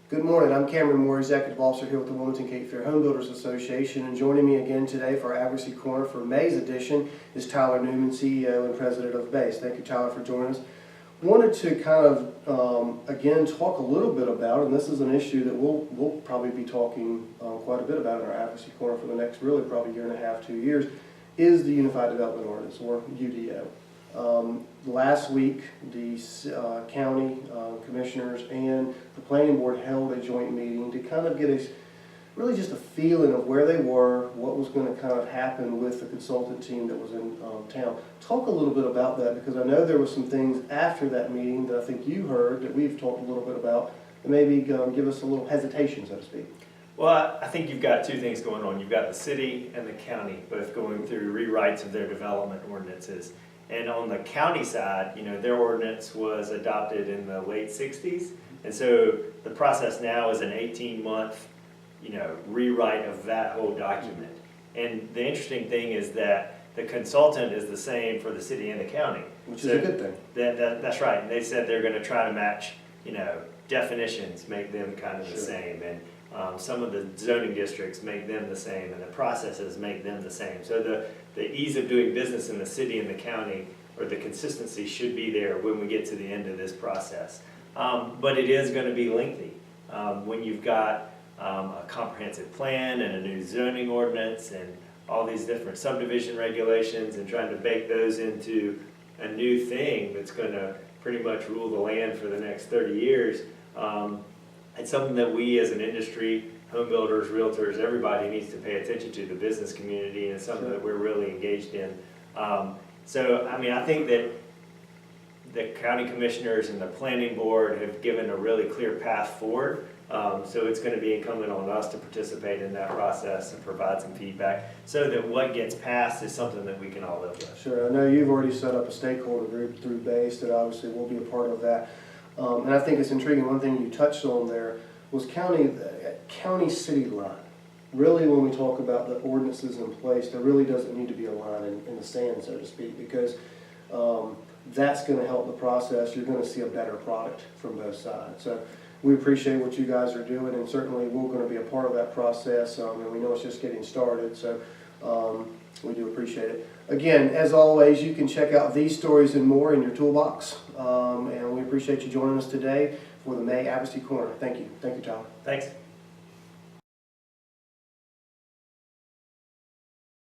Good morning, I'm Cameron Moore, Executive Officer here with the Wilmington-Cape Home Builders Association, and joining me again today for our Advocacy Corner for May's edition is Tyler Newman, CEO and President of BASE. Thank you, Tyler, for joining us. Wanted to kind of, again, talk a little bit about, and this is an issue that we'll probably be talking quite a bit about in our Advocacy Corner for the next really probably year and a half, 2 years, is the Unified Development Ordinance, or UDO. Last week, the county commissioners and the planning board held a joint meeting to kind of get really just a feeling of where they were, what was going to kind of happen with the consultant team that was in town. Talk a little bit about that, because I know there were some things after that meeting that I think you heard that we've talked a little bit about, and maybe give us a little hesitation, so to speak. Well, I think you've got two things going on. You've got the city and the county both going through rewrites of their development ordinances. And on the county side, their ordinance was adopted in the late 60s. And so the process now is an 18-month, rewrite of that whole document. And the interesting thing is that the consultant is the same for the city and the county. Which is a good thing. That's right. And they said they're going to try to match, definitions, make them kind of the same. And some of the zoning districts make them the same, and the processes make them the same. So the ease of doing business in the city and the county, or the consistency, should be there when we get to the end of this process. But it is going to be lengthy. When you've got a comprehensive plan and a new zoning ordinance and all these different subdivision regulations, and trying to bake those into a new thing that's going to pretty much rule the land for the next 30 years, it's something that we as an industry, home builders, realtors, everybody needs to pay attention to, the business community, and it's something that we're really engaged in. I think that the county commissioners and the planning board have given a really clear path forward. So it's going to be incumbent on us to participate in that process and provide some feedback, so that what gets passed is something that we can all live with. Sure. I know you've already set up a stakeholder group through BASE that obviously will be a part of that. And I think it's intriguing. One thing you touched on there was county-city line. Really, when we talk about the ordinances in place, there really doesn't need to be a line in the sand, so to speak, because that's going to help the process. You're going to see a better product from both sides. So we appreciate what you guys are doing, and certainly we're going to be a part of that process, and we know it's just getting started, so we do appreciate it. Again, as always, you can check out these stories and more in your toolbox, and we appreciate you joining us today for the May Advocacy Corner. Thank you. Thank you, Tyler. Thanks.